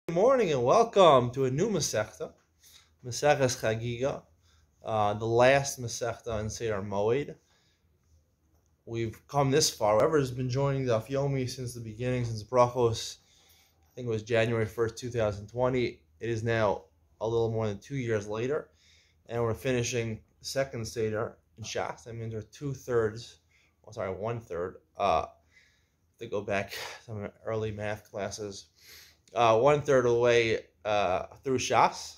Good morning and welcome to a new Masechta, Maseches Chagigah, the last Masechta in Seder Moed. We've come this far. Whoever's been joining the Daf Yomi since the beginning, since Brachos, I think it was January 1st, 2020. It is now a little more than 2 years later, and we're finishing the second Seder in Shas. That means we're 1/3, to go back to my early math classes. 1/3 of the way through Shas,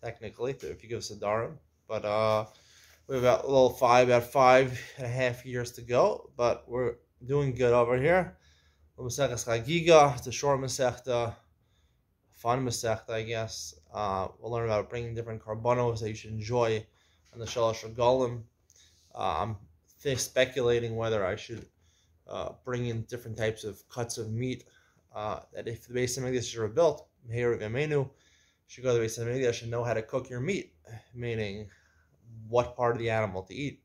technically, if you give us a Darim. But we have about 5.5 years to go. But we're doing good over here. Maseches Chagigah, it's a short Masechta, fun Masechta, I guess. We'll learn about bringing different karbanos that you should enjoy on the Shalosh Regalim. I'm speculating whether I should bring in different types of cuts of meat. That if the Beis Hamikdash are built, Meir V'Amenu, should go to the Beis Hamikdash and know how to cook your meat, meaning what part of the animal to eat.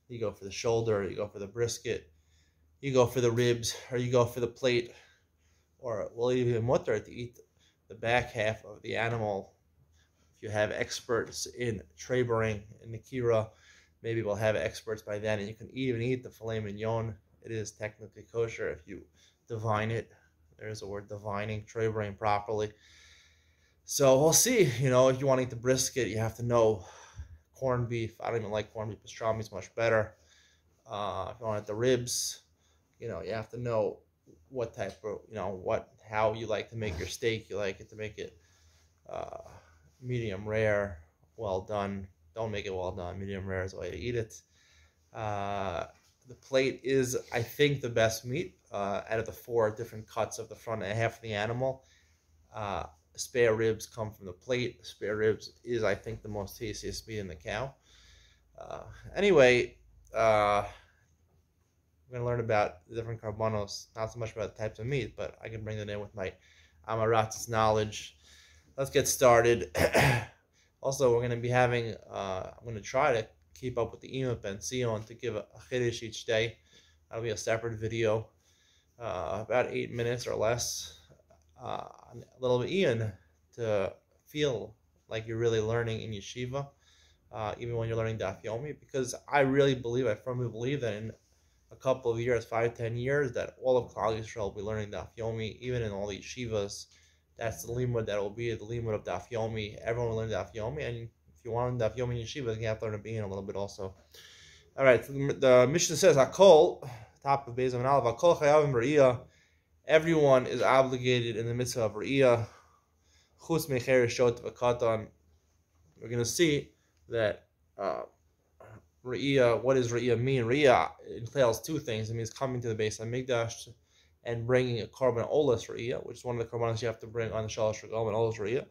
You go for the shoulder, you go for the brisket, you go for the ribs, or you go for the plate, or we'll even mutter to eat the back half of the animal. If you have experts in trabering and Nikira, maybe we'll have experts by then, and you can even eat the filet mignon. It is technically kosher if you divine it. There's a word, divining, trabering properly. So we'll see. If you want to eat the brisket, you have to know corned beef. I don't even like corned beef. Pastrami is much better. If you want the ribs, you have to know what type of, how you like to make your steak. You like it to make it medium rare, well done. Don't make it well done. Medium rare is the way to eat it. The plate is, I think, the best meat out of the 4 different cuts of the front and half of the animal. Spare ribs come from the plate. Spare ribs is, I think, the most tastiest meat in the cow. Anyway, we're going to learn about the different karbanos, not so much about the types of meat, but I can bring that in with my Amaratz's knowledge. Let's get started. Also, we're going to be having, I'm going to try to keep up with the Ima Ben Sion to give a Chiddush each day. That'll be a separate video, about 8 minutes or less. A little bit Ian to feel like you're really learning in yeshiva, even when you're learning Daf Yomi, because I firmly believe that in a couple of years, 5-10 years, that all of Klal Yisrael will be learning Daf Yomi, even in all the yeshivas. That's the limud that will be the limud of Daf Yomi. Everyone will learn Daf Yomi, and if you want Daf Yomi in yeshiva, you have to learn to be in a little bit also. All right, the Mishnah says, Hakol, top of Beis Hamikdash, Hakol chayavim b'riyah. Everyone is obligated in the mitzvah of riyah. Chutz mecher shot v'katan. We're going to see that riyah. What does riyah mean? Riyah entails 2 things. It means coming to the Beis Hamikdash and bringing a korban olas riyah, which is one of the korbanos you have to bring on the Shalosh Regalim, olas riyah.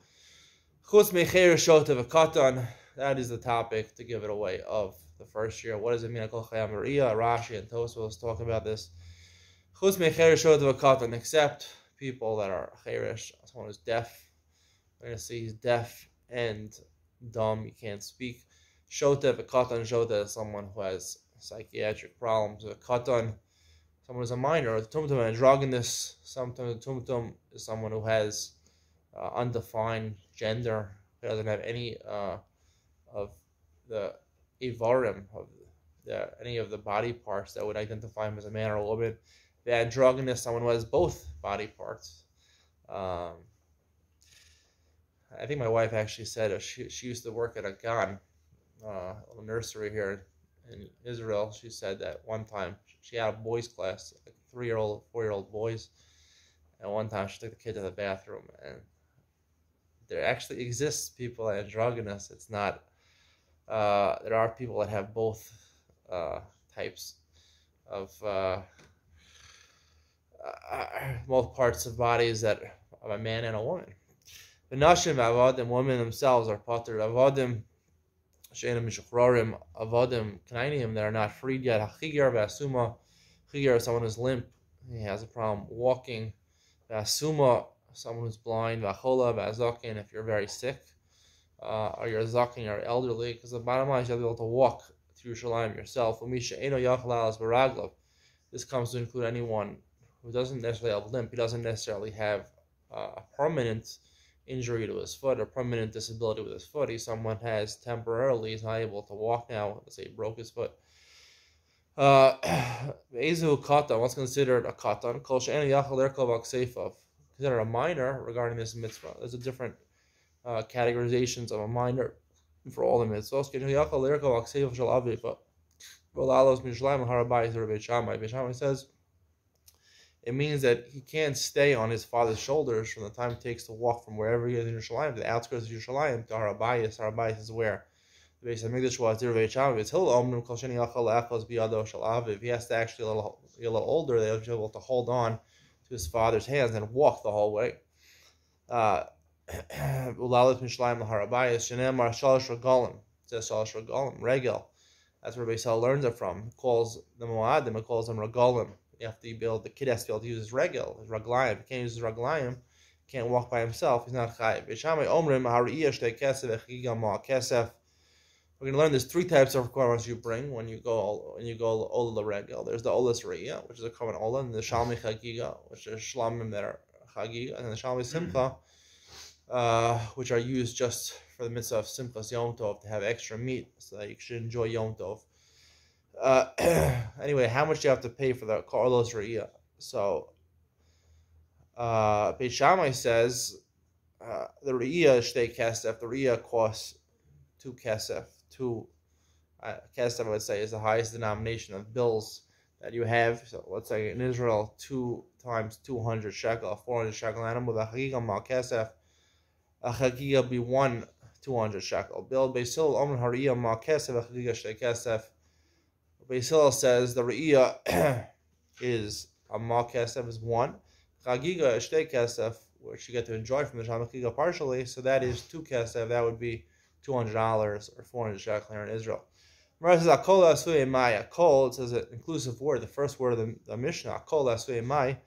Chutz mecher shot v'katan. That is the topic, to give it away, of the first year. What does it mean? Hakol chayavim b'riyah. Rashi and Tosfos talk about this. Chutz mecher shot v'katan, except people that are cherish, someone who's deaf. We're going to see he's deaf and dumb, he can't speak. Shota v'katan, shota is someone who has psychiatric problems. V'katan, someone who's a minor. Or tumtum, androgynous. Sometimes a tumtum is someone who has undefined gender. He doesn't have any of the ivarim, of any of the body parts that would identify him as a man or a woman. The androgynous, someone who has both body parts. I think my wife actually said she used to work at a gan, a little nursery here in Israel. She said that one time she had a boys' class, like 3-year-old, 4-year-old boys, and one time she took the kid to the bathroom, and there actually exists people androgynous. It's not. There are people that have both types of both parts of bodies that of a man and a woman. The nashim avodim, women themselves are pater. Avodim she'enam mishuchrarim, avodim knainim that are not freed yet. Chagigah v'asuma, chagigah is someone who's limp, he has a problem walking. V'asuma, someone who's blind. V'achola v'azakin, if you're very sick, or you're zakin, you're elderly, because the bottom line is you have to be able to walk to Yerushalayim yourself. Umisha eno yachal alas baraglav. This comes to include anyone who doesn't necessarily have a limp. He doesn't necessarily have a permanent injury to his foot, or permanent disability with his foot. He's someone has temporarily, he's not able to walk now. Let's say he broke his foot. Ezu katan, what's considered a katan? Kol she'en yachal erkov al kseifav. Considered a minor regarding this mitzvah. There's a different categorizations of a minor for all the mitzvahs. Beit Shammai says it means that he can't stay on his father's shoulders from the time it takes to walk from wherever he is in Yerushalayim, to the outskirts of Yerushalayim, to Harabayis. Harabayis is where the Beis Hamikdash was. If he has to actually be a little older, they'll be able to hold on to his father's hands and walk the whole way. Ulalit Mishlayim Harabayis, Shenemar Shalosh Regalim. It says Shalosh Regalim, Regel. That's where Beis Hillel learns it from. He calls the Moadim, he calls them Regalim. You have to build, the kid has to be able to use his regel, his raglayim. If he can't use his raglayim, can't walk by himself, he's not chayiv. We're going to learn there's three types of requirements you bring when you go ola the regel. There's the olas re'iyah, which is a common ola, and the shalmi chagigah, which are shlamim that are chagigah, and the shalmi simcha, which are used just for the mitzvah of simchas yom tov, to have extra meat so that you should enjoy yom tov. Anyway, how much do you have to pay for the Karlos Re'iyah? So, Beit Shammai says the Re'iyah shtei kesef. The Re'iyah costs 2 kesef. 2 kesef, I would say, is the highest denomination of bills that you have. So, let's say in Israel, 2 times 200 shekel, 400 shekel animal. The Chagigah mal kesef. A Chagigah be 1 200 shekel bill. Beis Hillel omen hariyah mal kesef. A Chagigah shtei kesef. Beis Hillel says the Re'iyah is a mal kesef is 1. Chagigah is shtei kesef, which you get to enjoy from the Chagigah partially, so that is 2 kesef. That would be $200 or 400 shekel here in Israel. It says akol asui mai. Akol, it says an inclusive word. The first word of the Mishnah, akol asui mai.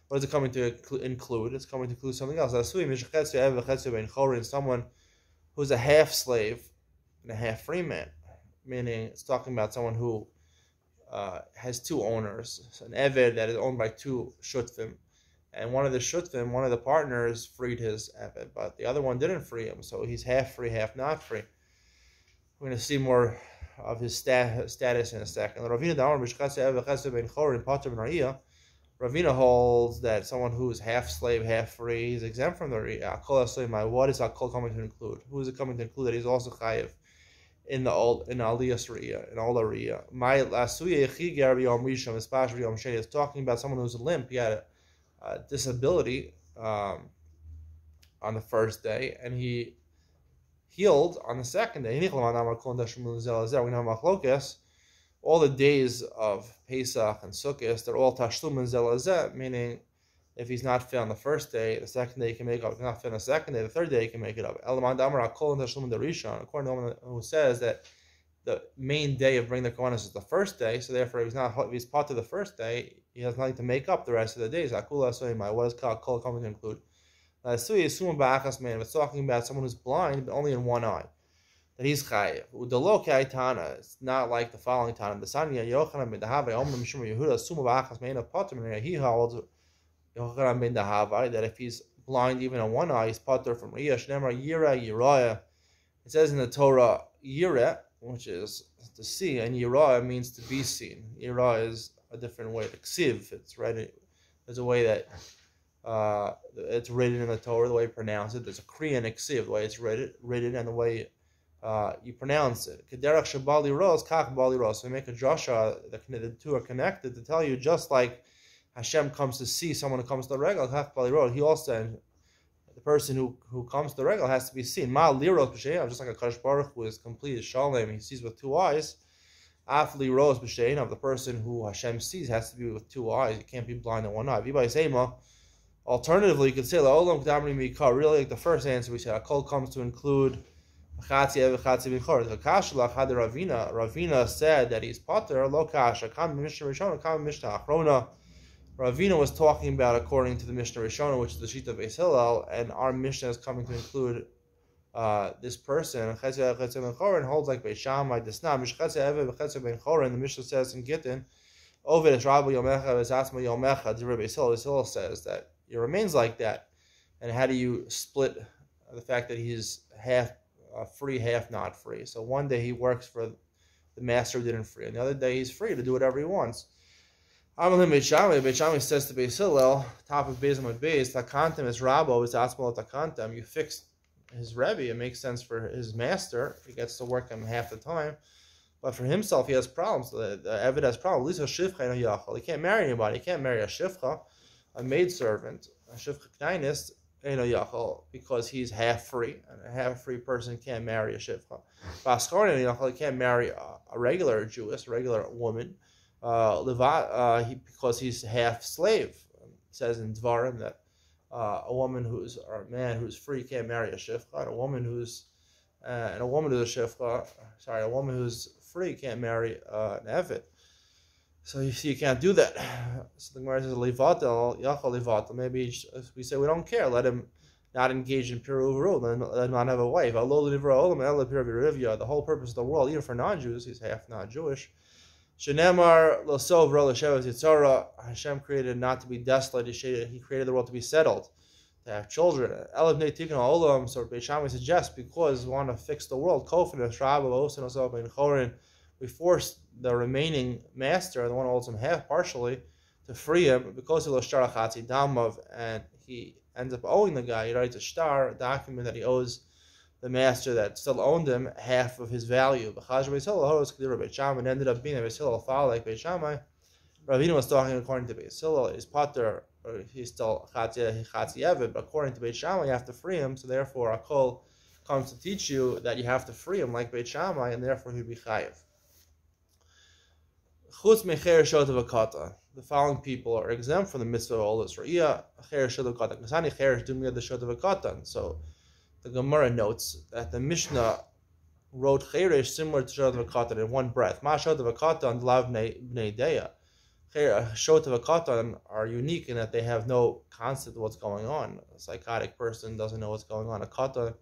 What is it coming to include? It's coming to include something else. Asui mishchetzu ev v'chetzu ben chorin. Someone who's a half slave and a half free man. Meaning, it's talking about someone who has 2 owners. So an Eved that is owned by 2 Shutfim. And one of the partners freed his Eved, but the other one didn't free him. So he's half free, half not free. We're going to see more of his status in a second. Ravina holds that someone who is half slave, half free, is exempt from the Riyah. What is Akol coming to include? Who is it coming to include that he's also chayiv? In Aliyas Riyah, in all the Riyah. It's talking about someone who's limp. He had a disability on the first day, and he healed on the second day. We're going to have machlokas. All the days of Pesach and Sukkot, they're all tashlum and zelazeh, meaning if he's not fit on the first day, the second day he can make it up. If he's not fit on the second day, the third day he can make it up. According to one who says that the main day of bringing the Kohanis is the first day, so therefore if he's part of the first day, he has nothing to make up the rest of the days. What is Kol coming to include? It's talking about someone who's blind, but only in one eye. That he's chayiv. It's not like the following Tana. The Sanya Yochanan ben Dahavai Omer Mishum Yehuda Sumu Ba'achas Meina Potter. He holds Yochanan ben Dahavai that if he's blind even in one eye, he's potter from Riyah. Shnemar Yira Yiraya. It says in the Torah Yira, which is to see, and Yiraya means to be seen. Yira is a different way. The Ksiv, it's read. There's a way that it's written in the Torah, the way you pronounce it. There's a Kriya and a Ksiv, the way it's written, and the way you pronounce it. Kederach Shabali Ros, Kach Bali Ros. So we make a drasha, the two are connected to tell you just like Hashem comes to see someone who comes to the regal, Kach Bali Ros. He also, the person who comes to the regal has to be seen. Ma Liros B'Shein, just like a Kadosh Baruch who is complete as Shalem, he sees with 2 eyes. Af Liros B'Shein, of the person who Hashem sees has to be with 2 eyes. You can't be blind in one eye. V'Bay Seima. Alternatively, you could say La'olam K'damri Mikar. Really, like the first answer we said, Akol comes to include Ravina said that he's potter. Ravina was talking about according to the Mishnah Rishona, which is the sheet of Beis Hillel, and our Mishnah is coming to include this person. And holds like Beis Shammai. The Mishnah says in Gittin, Beis Hillel says that it remains like that. and how do you split the fact that he's half free, half not free? So one day he works for the master who didn't free, and the other day he's free to do whatever he wants. Amalim Beit Shammai says to Beis Hillel, top of Beis Amud Beis, Takantem is Rabo, is Atzmal Takantem. You fixed his Rebbe, it makes sense for his master. He gets to work him half the time. But for himself, he has problems. The Eved has problems. At least a Shivcha no Yachal. He can't marry anybody. He can't marry a Shivcha, a maidservant, a Shivcha Knainis, no Yachal, because he's half free. And a half free person can't marry a Shivcha. Baskar no Yachal, he can't marry a regular Jewess, a regular woman. Because he's half slave. It says in Dvarim that a woman or a man who's free can't marry a shifcha, and a woman who's a woman who's free can't marry an eved. So you see, you can't do that. So the Gemara says levatel yachal levatel. Maybe we say we don't care. Let him not engage in piruv rule. Let him not have a wife. The whole purpose of the world, even for non-Jews, he's half non-Jewish. Shenemar l'sov ro'lashevet yitzara. Hashem created not to be desolate. He created the world to be settled, to have children. Elav nei tikkun ha'olam. So Beit Shammai suggests because we want to fix the world. Kofin eshrab v'osin osov ben chorin. We forced the remaining master, the one who holds him half partially, to free him because he lo shtar chatzi damav, and he ends up owing the guy. He writes a shtar, a document that he owes the master that still owned him half of his value. And ended up being a Beis Hillel follow like Beit Shammai. Ravina was talking according to Beis Hillel. He's pater, or he's still chatzi eved, but according to Beit Shammai, you have to free him. So therefore, Akol comes to teach you that you have to free him like Beit Shammai, and therefore he'd be chayiv. Chutz mecher shot of akata. The following people are exempt from the mitzvah of olas ra'iyah. Cher shot of akata. Kasani cher is doing the shot of akata. So the Gemara notes that the Mishnah wrote cheresh similar to shot of akatan in one breath. Ma shot of akatan lav bnei deya. Shot of akatan are unique in that they have no concept of what's going on. A psychotic person doesn't know what's going on. A katan,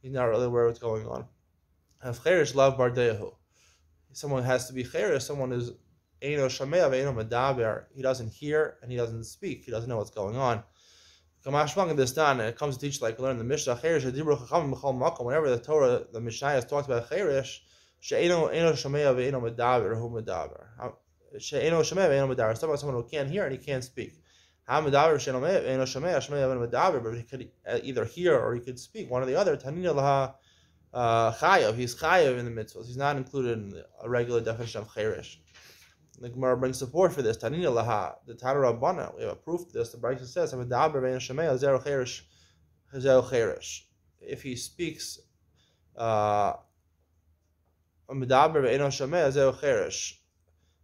he's not really aware of what's going on. Have cheresh lav bardeyahu. Someone has to be cheresh. Someone is eino shamei ve'eino medaber. He doesn't hear and he doesn't speak. He doesn't know what's going on. And it comes to teach like we learn in the Mishnah, whenever the Torah, the Mishnah has talked about cheresh, it's talking about someone who can't hear and he can't speak. But he could either hear or he could speak, one or the other. He's chayav in the mitzvahs. He's not included in a regular definition of cheresh. The Gemara brings support for this. Tanina laha, the Tana Rabbana. We have a proof of this. The Brisa says, if he speaks,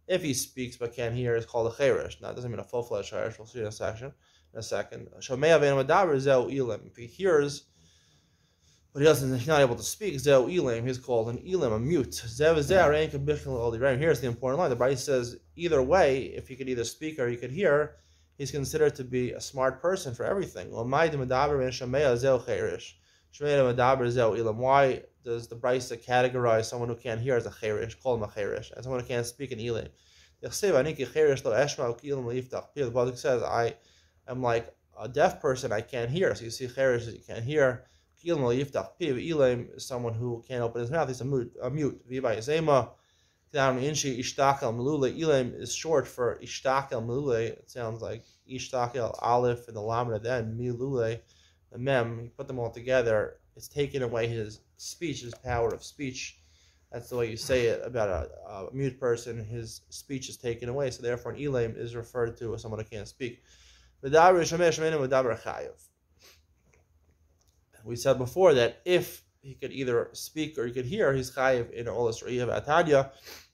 if he speaks but can't hear, it's called a cheresh. Now, it doesn't mean a full-fledged cheresh. We'll see in a second. If he hears, but he's not able to speak, zeu ilim, he's called an ilim, a mute. Here's the important line. The Brisa says, either way, if he could either speak or he could hear, he's considered to be a smart person for everything. Why does the Brisa categorize someone who can't hear as a cheresh, call him a cheresh, and someone who can't speak an ilim? The Pasuk says, I am like a deaf person, I can't hear. So you see cheresh, you can't hear. Ilim is someone who can't open his mouth. He's a mute. Ilim is short for ishtakel melule. It sounds like ishtakel aleph and the lamed at the end, milule, the mem. You put them all together, it's taken away his speech, his power of speech. That's the way you say it about a mute person. His speech is taken away, so therefore an ilim is referred to as someone who can't speak. We said before that if he could either speak or he could hear, he's chayiv in olas ra'iyah v'atadya,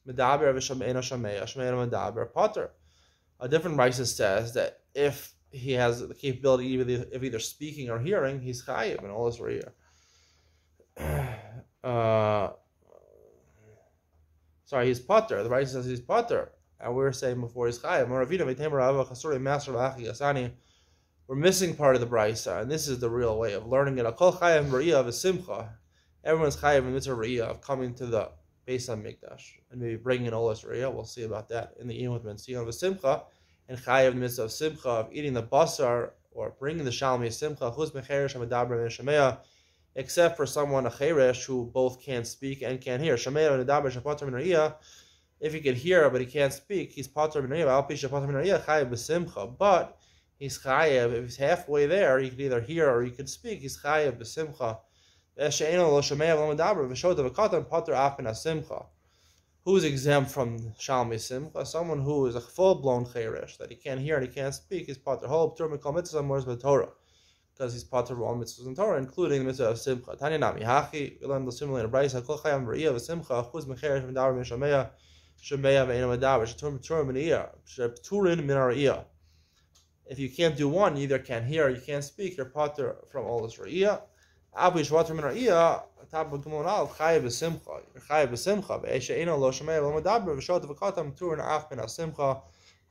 medaber v'shameina shameya, shameina medaber pater. A different Brisa says that if he has the capability of either speaking or hearing, he's chayiv in olas ra'iyah. He's pater. The Brisa says he's pater, and we were saying before he's chayiv. We're missing part of the Brisa, and this is the real way of learning it. Everyone's chayav in mitzvah riyah of coming to the Beis HaMikdash and maybe bringing an olas riyah. We'll see about that in the Iyun with Ben Sion of Simcha, and chayav in the midst of Simcha of eating the basar or bring the Shalmi Simcha, Chuz Mecheresh Medaber Shemea, except for someone, a Cheresh, who both can't speak and can't hear. Shemea Medaber Shapater Minariyah, if he can hear but he can't speak, he's Pater Minariyah, Al Pi Shapater Minariyah, Chayev B'Simcha. But he's Chayev, if he's halfway there, he can either hear or he can speak, he's Chayev B'Simcha. Who's exempt from Shalmi Simcha? Someone who is a full-blown Cheresh, that he can't hear and he can't speak, is Pater. Because he's Pater of all mitzvahs in Torah, including the mitzvah of Simcha. Tanya Nami Hachi, we learn the similar in Brayis, HaKol Chayam V'Riyah V'Simcha, Chuz Mecheresh V'Davar V'Shameya, Shemeya V'Eino V'Davar, Shetur Minariyah, Sheturin Minariyah. If you can't do one, you either can't hear or you can't speak, you're Pater from all this Riyah. Abu Shvater Minariyah, top of Gimon Al, Chayev B'Simcha, Chayev B'Simcha, Ve'eshe'eno Lo Shemeya Lo Medaber, V'Shot V'Katam, Turin Af Min HaSimcha,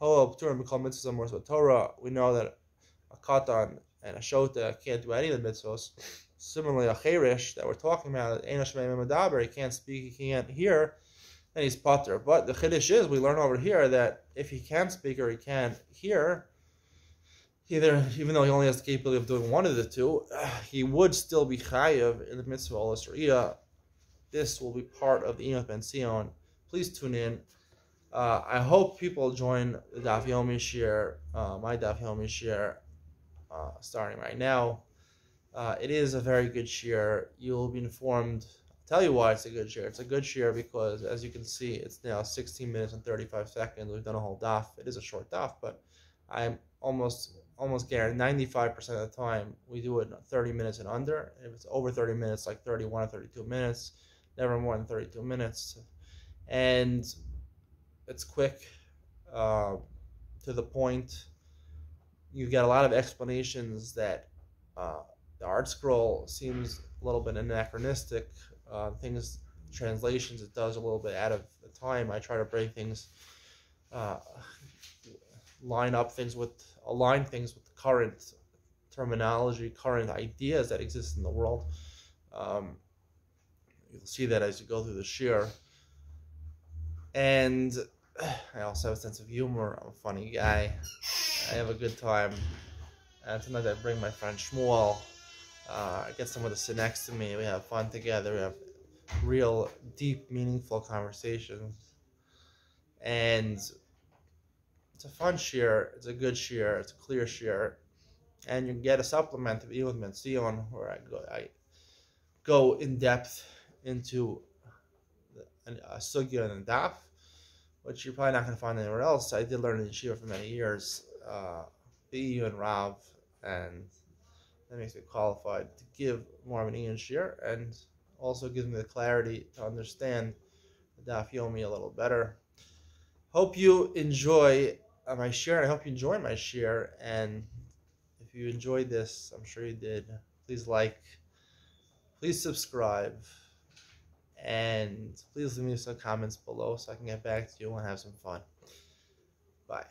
Ho Turin B'Kol Mitzvahs Amors V'Torah. We know that a Katan and a Shota can't do any of the mitzvahs. Similarly, a Cheresh that we're talking about, Eino Shemeya Medaber, he can't speak, he can't hear, then he's Pater. But the Chiddush is, we learn over here that if he can't speak or he can't hear, even though he only has the capability of doing one of the two, he would still be chayav in the mitzvah al Yisrael. This will be part of the Enoch Ben Sion. Please tune in. I hope people join the Daf Yomi Shir, my Daf Yomi Shir, starting right now. It is a very good shir. You'll be informed. I'll tell you why it's a good shir. It's a good shir because, as you can see, it's now 16 minutes and 35 seconds. We've done a whole daf. It is a short daf, but I'm almost guaranteed 95% of the time we do it in 30 minutes and under. If it's over 30 minutes, like 31 or 32 minutes, never more than 32 minutes. And it's quick, to the point. You get a lot of explanations that the art scroll seems a little bit anachronistic. Translations, it does a little bit out of the time. I try to bring things, align things with current terminology, current ideas that exist in the world. You'll see that as you go through the shir. And I also have a sense of humor. I'm a funny guy. I have a good time. And sometimes I bring my friend Shmuel. I get someone to sit next to me. We have fun together. We have real, deep, meaningful conversations. And it's a fun shir. It's a good shir. It's a clear shir. And you get a supplement of Enoch Ben Sion, where I go in depth into a sugya and a daf, which you're probably not going to find anywhere else. I did learn in yeshiva for many years, BU and Rav, and that makes me qualified to give more of an Ian shir, and also gives me the clarity to understand the Daf Yomi a little better. Hope you enjoy my shir. I hope you enjoy my shir, and if you enjoyed this, I'm sure you did, please like, please subscribe, and please leave me some comments below so I can get back to you and have some fun. Bye.